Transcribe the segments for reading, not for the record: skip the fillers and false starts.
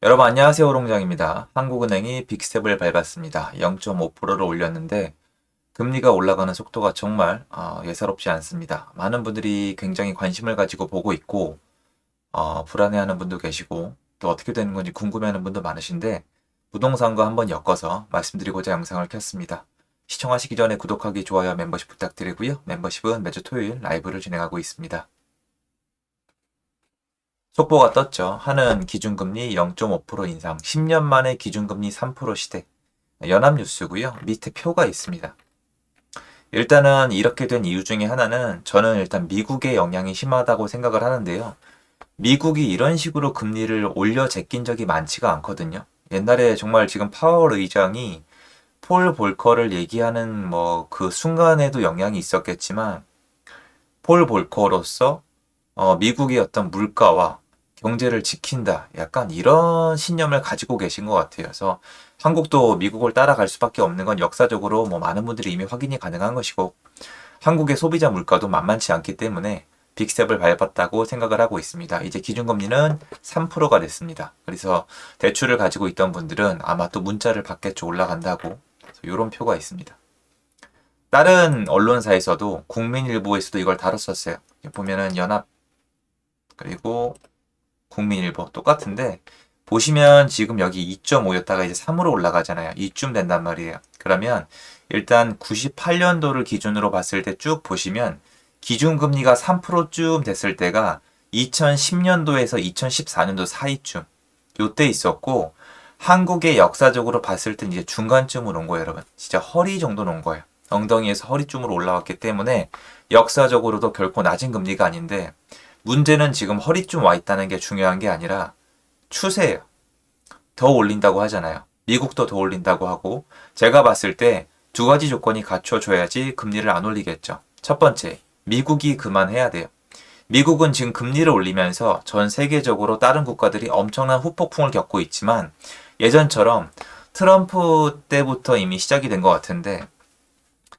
여러분 안녕하세요. 호롱장입니다. 한국은행이 빅스텝을 밟았습니다. 0.5%를 올렸는데 금리가 올라가는 속도가 정말 예사롭지 않습니다. 많은 분들이 굉장히 관심을 가지고 보고 있고 불안해하는 분도 계시고 또 어떻게 되는 건지 궁금해하는 분도 많으신데 부동산과 한번 엮어서 말씀드리고자 영상을 켰습니다. 시청하시기 전에 구독하기, 좋아요, 멤버십 부탁드리고요. 멤버십은 매주 토요일 라이브를 진행하고 있습니다. 속보가 떴죠. 한은 기준금리 0.5% 인상, 10년 만에 기준금리 3% 시대. 연합뉴스고요. 밑에 표가 있습니다. 일단은 이렇게 된 이유 중에 하나는 저는 일단 미국의 영향이 심하다고 생각을 하는데요. 미국이 이런 식으로 금리를 올려 제낀 적이 많지가 않거든요. 옛날에 정말 지금 파월 의장이 폴 볼커를 얘기하는 뭐 그 순간에도 영향이 있었겠지만 폴 볼커로서 미국의 어떤 물가와 경제를 지킨다. 약간 이런 신념을 가지고 계신 것 같아요. 그래서 한국도 미국을 따라갈 수밖에 없는 건 역사적으로 뭐 많은 분들이 이미 확인이 가능한 것이고 한국의 소비자 물가도 만만치 않기 때문에 빅스텝을 밟았다고 생각을 하고 있습니다. 이제 기준금리는 3%가 됐습니다. 그래서 대출을 가지고 있던 분들은 아마 또 문자를 받겠죠. 올라간다고. 이런 표가 있습니다. 다른 언론사에서도 국민일보에서도 이걸 다뤘었어요. 보면은 연합 그리고 국민일보 똑같은데 보시면 지금 여기 2.5였다가 이제 3으로 올라가잖아요. 이쯤 된단 말이에요. 그러면 일단 98년도를 기준으로 봤을 때 쭉 보시면 기준금리가 3%쯤 됐을 때가 2010년도에서 2014년도 사이쯤 요때 있었고 한국의 역사적으로 봤을 때 이제 중간쯤으로 온 거예요, 여러분. 진짜 허리 정도는 온 거예요. 엉덩이에서 허리쯤으로 올라왔기 때문에 역사적으로도 결코 낮은 금리가 아닌데 문제는 지금 허리쯤 와 있다는 게 중요한 게 아니라 추세예요. 더 올린다고 하잖아요. 미국도 더 올린다고 하고 제가 봤을 때 두 가지 조건이 갖춰줘야지 금리를 안 올리겠죠. 첫 번째, 미국이 그만해야 돼요. 미국은 지금 금리를 올리면서 전 세계적으로 다른 국가들이 엄청난 후폭풍을 겪고 있지만 예전처럼 트럼프 때부터 이미 시작이 된 것 같은데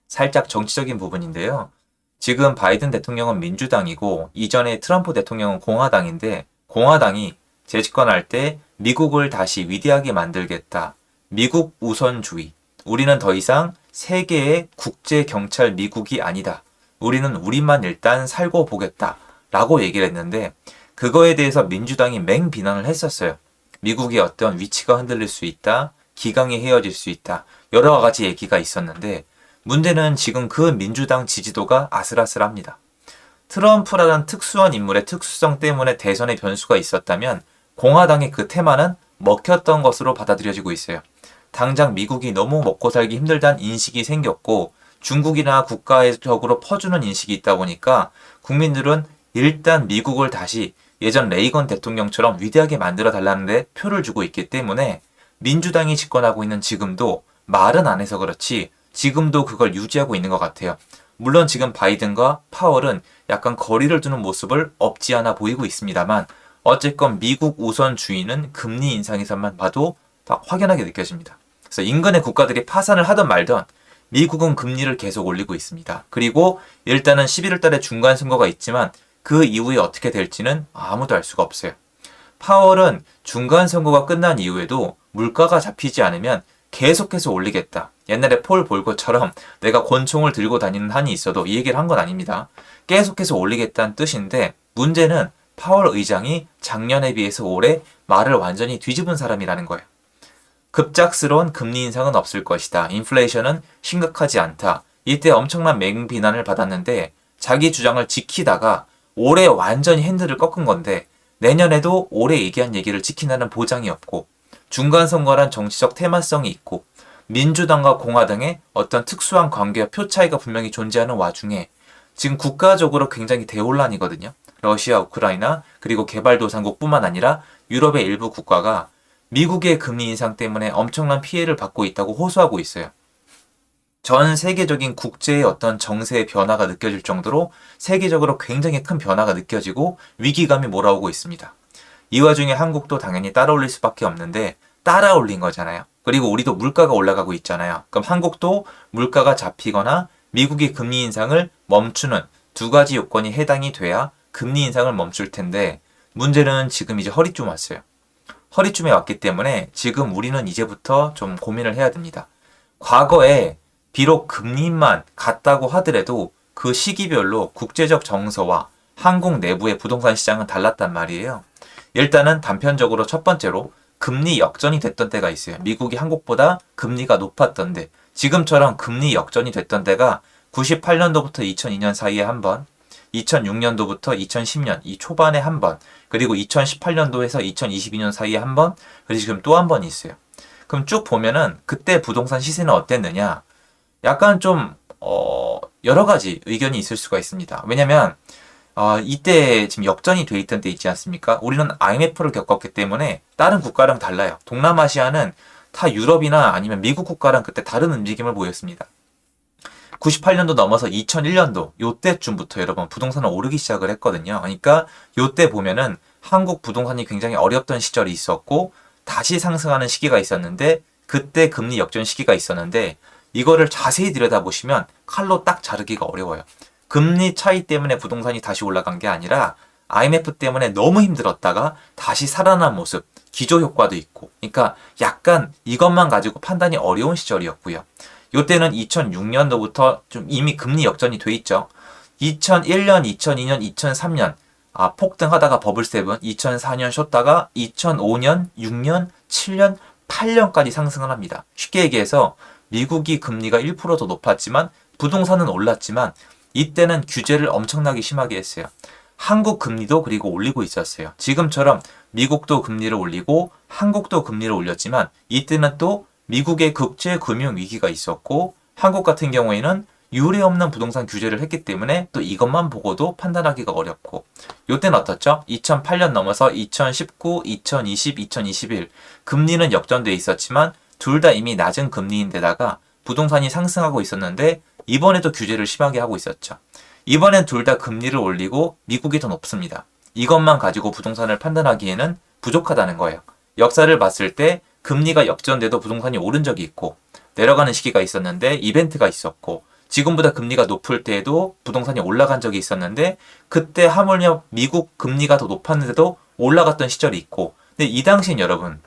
살짝 정치적인 부분인데요. 지금 바이든 대통령은 민주당이고 이전에 트럼프 대통령은 공화당인데 공화당이 재집권할 때 미국을 다시 위대하게 만들겠다. 미국 우선주의. 우리는 더 이상 세계의 국제 경찰 미국이 아니다. 우리는 우리만 일단 살고 보겠다. 라고 얘기를 했는데 그거에 대해서 민주당이 맹비난을 했었어요. 미국의 어떤 위치가 흔들릴 수 있다. 기강이 헤어질 수 있다. 여러 가지 얘기가 있었는데 문제는 지금 그 민주당 지지도가 아슬아슬합니다. 트럼프라는 특수한 인물의 특수성 때문에 대선의 변수가 있었다면 공화당의 그 테마는 먹혔던 것으로 받아들여지고 있어요. 당장 미국이 너무 먹고 살기 힘들다는 인식이 생겼고 중국이나 국가적으로 퍼주는 인식이 있다 보니까 국민들은 일단 미국을 다시 예전 레이건 대통령처럼 위대하게 만들어 달라는데 표를 주고 있기 때문에 민주당이 집권하고 있는 지금도 말은 안 해서 그렇지 지금도 그걸 유지하고 있는 것 같아요. 물론 지금 바이든과 파월은 약간 거리를 두는 모습을 없지 않아 보이고 있습니다만 어쨌건 미국 우선주의는 금리 인상에서만 봐도 다 확연하게 느껴집니다. 그래서 인근의 국가들이 파산을 하든 말든 미국은 금리를 계속 올리고 있습니다. 그리고 일단은 11월 달에 중간 선거가 있지만 그 이후에 어떻게 될지는 아무도 알 수가 없어요. 파월은 중간 선거가 끝난 이후에도 물가가 잡히지 않으면 계속해서 올리겠다. 옛날에 폴 볼거처럼 내가 권총을 들고 다니는 한이 있어도 이 얘기를 한 건 아닙니다. 계속해서 올리겠다는 뜻인데 문제는 파월 의장이 작년에 비해서 올해 말을 완전히 뒤집은 사람이라는 거예요. 급작스러운 금리 인상은 없을 것이다. 인플레이션은 심각하지 않다. 이때 엄청난 맹비난을 받았는데 자기 주장을 지키다가 올해 완전히 핸들을 꺾은 건데 내년에도 올해 얘기한 얘기를 지킨다는 보장이 없고 중간 선거란 정치적 테마성이 있고 민주당과 공화당의 어떤 특수한 관계와 표 차이가 분명히 존재하는 와중에 지금 국가적으로 굉장히 대혼란이거든요. 러시아, 우크라이나 그리고 개발도상국뿐만 아니라 유럽의 일부 국가가 미국의 금리 인상 때문에 엄청난 피해를 받고 있다고 호소하고 있어요. 전 세계적인 국제의 어떤 정세의 변화가 느껴질 정도로 세계적으로 굉장히 큰 변화가 느껴지고 위기감이 몰아오고 있습니다. 이 와중에 한국도 당연히 따라 올릴 수밖에 없는데 따라 올린 거잖아요. 그리고 우리도 물가가 올라가고 있잖아요. 그럼 한국도 물가가 잡히거나 미국의 금리 인상을 멈추는 두 가지 요건이 해당이 돼야 금리 인상을 멈출 텐데 문제는 지금 이제 허리쯤 왔어요. 허리쯤에 왔기 때문에 지금 우리는 이제부터 좀 고민을 해야 됩니다. 과거에 비록 금리만 같다고 하더라도 그 시기별로 국제적 정서와 한국 내부의 부동산 시장은 달랐단 말이에요. 일단은 단편적으로 첫 번째로 금리 역전이 됐던 때가 있어요. 미국이 한국보다 금리가 높았던데 지금처럼 금리 역전이 됐던 때가 98년도부터 2002년 사이에 한 번, 2006년도부터 2010년 이 초반에 한 번, 그리고 2018년도에서 2022년 사이에 한 번, 그리고 지금 또 한 번이 있어요. 그럼 쭉 보면은 그때 부동산 시세는 어땠느냐? 약간 좀 여러 가지 의견이 있을 수가 있습니다. 왜냐면 이때 지금 역전이 돼 있던 때 있지 않습니까? 우리는 IMF를 겪었기 때문에 다른 국가랑 달라요. 동남아시아는 다 유럽이나 아니면 미국 국가랑 그때 다른 움직임을 보였습니다. 98년도 넘어서 2001년도 요때쯤부터 여러분 부동산은 오르기 시작을 했거든요. 그러니까 요때 보면은 한국 부동산이 굉장히 어렵던 시절이 있었고 다시 상승하는 시기가 있었는데 그때 금리 역전 시기가 있었는데 이거를 자세히 들여다보시면 칼로 딱 자르기가 어려워요. 금리 차이 때문에 부동산이 다시 올라간 게 아니라 IMF 때문에 너무 힘들었다가 다시 살아난 모습, 기저 효과도 있고 그러니까 약간 이것만 가지고 판단이 어려운 시절이었고요. 요때는 2006년도부터 좀 이미 금리 역전이 돼 있죠. 2001년, 2002년, 2003년 폭등하다가 버블7, 2004년 쉬었다가 2005년, 6년, 7년, 8년까지 상승을 합니다. 쉽게 얘기해서 미국이 금리가 1%더 높았지만 부동산은 올랐지만 이때는 규제를 엄청나게 심하게 했어요. 한국 금리도 그리고 올리고 있었어요. 지금처럼 미국도 금리를 올리고 한국도 금리를 올렸지만 이때는 또 미국의 국제 금융 위기가 있었고 한국 같은 경우에는 유례 없는 부동산 규제를 했기 때문에 또 이것만 보고도 판단하기가 어렵고 요때는 어떻죠? 2008년 넘어서 2019, 2020, 2021 금리는 역전돼 있었지만 둘 다 이미 낮은 금리인데다가 부동산이 상승하고 있었는데 이번에도 규제를 심하게 하고 있었죠. 이번엔 둘 다 금리를 올리고 미국이 더 높습니다. 이것만 가지고 부동산을 판단하기에는 부족하다는 거예요. 역사를 봤을 때 금리가 역전돼도 부동산이 오른 적이 있고 내려가는 시기가 있었는데 이벤트가 있었고 지금보다 금리가 높을 때에도 부동산이 올라간 적이 있었는데 그때 하물며 미국 금리가 더 높았는데도 올라갔던 시절이 있고 근데 이 당시엔 여러분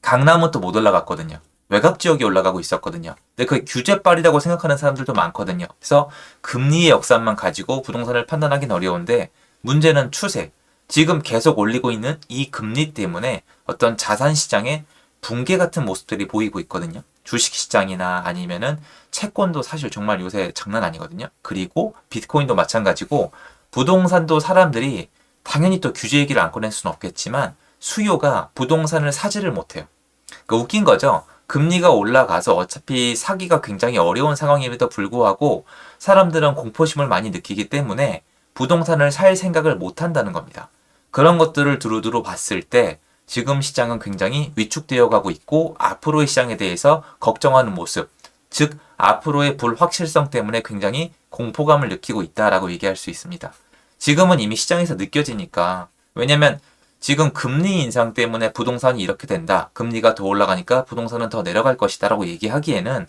강남은 또 못 올라갔거든요. 외곽 지역이 올라가고 있었거든요. 근데 그게 규제빨이라고 생각하는 사람들도 많거든요. 그래서 금리의 역사만 가지고 부동산을 판단하기는 어려운데 문제는 추세. 지금 계속 올리고 있는 이 금리 때문에 어떤 자산 시장에 붕괴 같은 모습들이 보이고 있거든요. 주식시장이나 아니면은 채권도 사실 정말 요새 장난 아니거든요. 그리고 비트코인도 마찬가지고 부동산도 사람들이 당연히 또 규제 얘기를 안 꺼낼 수는 없겠지만 수요가 부동산을 사지를 못해요. 그러니까 웃긴 거죠. 금리가 올라가서 어차피 사기가 굉장히 어려운 상황임에도 불구하고 사람들은 공포심을 많이 느끼기 때문에 부동산을 살 생각을 못 한다는 겁니다. 그런 것들을 두루두루 봤을 때 지금 시장은 굉장히 위축되어 가고 있고 앞으로의 시장에 대해서 걱정하는 모습, 즉 앞으로의 불확실성 때문에 굉장히 공포감을 느끼고 있다라고 얘기할 수 있습니다. 지금은 이미 시장에서 느껴지니까 왜냐면 지금 금리 인상 때문에 부동산이 이렇게 된다. 금리가 더 올라가니까 부동산은 더 내려갈 것이다 라고 얘기하기에는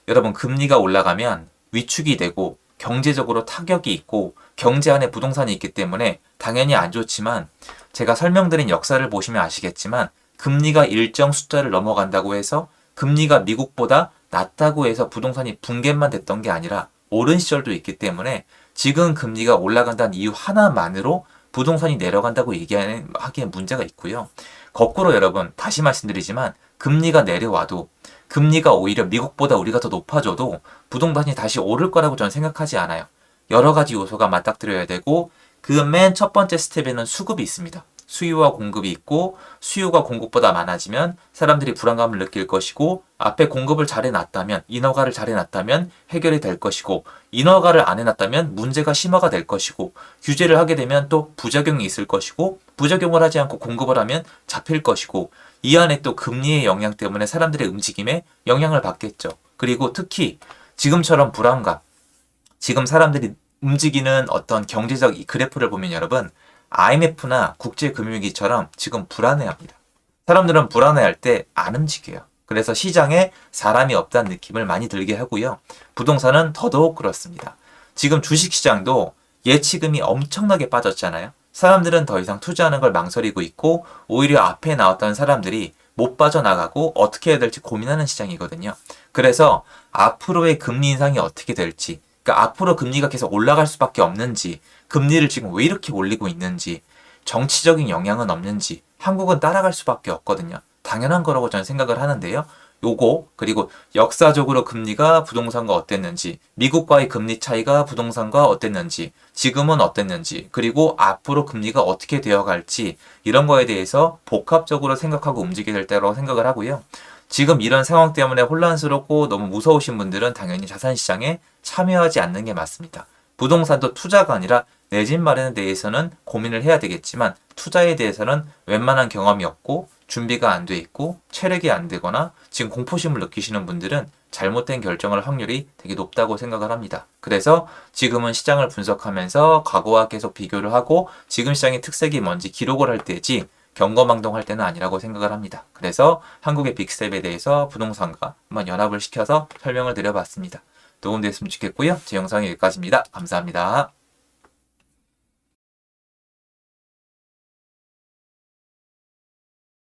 여러분 금리가 올라가면 위축이 되고 경제적으로 타격이 있고 경제 안에 부동산이 있기 때문에 당연히 안 좋지만 제가 설명드린 역사를 보시면 아시겠지만 금리가 일정 숫자를 넘어간다고 해서 금리가 미국보다 낮다고 해서 부동산이 붕괴만 됐던 게 아니라 오른 시절도 있기 때문에 지금 금리가 올라간다는 이유 하나만으로 부동산이 내려간다고 얘기하기엔 문제가 있고요. 거꾸로 여러분 다시 말씀드리지만 금리가 내려와도 금리가 오히려 미국보다 우리가 더 높아져도 부동산이 다시 오를 거라고 저는 생각하지 않아요. 여러 가지 요소가 맞닥뜨려야 되고 그 맨 첫 번째 스텝에는 수급이 있습니다. 수요와 공급이 있고 수요가 공급보다 많아지면 사람들이 불안감을 느낄 것이고 앞에 공급을 잘 해놨다면 인허가를 잘 해놨다면 해결이 될 것이고 인허가를 안 해놨다면 문제가 심화가 될 것이고 규제를 하게 되면 또 부작용이 있을 것이고 부작용을 하지 않고 공급을 하면 잡힐 것이고 이 안에 또 금리의 영향 때문에 사람들의 움직임에 영향을 받겠죠. 그리고 특히 지금처럼 불안감 지금 사람들이 움직이는 어떤 경제적 이 그래프를 보면 여러분 IMF나 국제금융위기처럼 지금 불안해합니다. 사람들은 불안해할 때 안 움직여요. 그래서 시장에 사람이 없다는 느낌을 많이 들게 하고요. 부동산은 더더욱 그렇습니다. 지금 주식시장도 예치금이 엄청나게 빠졌잖아요. 사람들은 더 이상 투자하는 걸 망설이고 있고 오히려 앞에 나왔던 사람들이 못 빠져나가고 어떻게 해야 될지 고민하는 시장이거든요. 그래서 앞으로의 금리 인상이 어떻게 될지, 그러니까 앞으로 금리가 계속 올라갈 수밖에 없는지, 금리를 지금 왜 이렇게 올리고 있는지, 정치적인 영향은 없는지, 한국은 따라갈 수밖에 없거든요. 당연한 거라고 저는 생각을 하는데요. 요거, 그리고 역사적으로 금리가 부동산과 어땠는지, 미국과의 금리 차이가 부동산과 어땠는지, 지금은 어땠는지, 그리고 앞으로 금리가 어떻게 되어 갈지, 이런 거에 대해서 복합적으로 생각하고 움직여야 될 때라고 생각을 하고요. 지금 이런 상황 때문에 혼란스럽고 너무 무서우신 분들은 당연히 자산시장에 참여하지 않는 게 맞습니다. 부동산도 투자가 아니라 내 집 마련에 대해서는 고민을 해야 되겠지만 투자에 대해서는 웬만한 경험이 없고 준비가 안 돼 있고 체력이 안 되거나 지금 공포심을 느끼시는 분들은 잘못된 결정을 확률이 되게 높다고 생각을 합니다. 그래서 지금은 시장을 분석하면서 과거와 계속 비교를 하고 지금 시장의 특색이 뭔지 기록을 할 때지 경거망동할 때는 아니라고 생각을 합니다. 그래서 한국의 빅스텝에 대해서 부동산과 한번 연합을 시켜서 설명을 드려봤습니다. 도움됐으면 좋겠고요. 제 영상은 여기까지입니다. 감사합니다.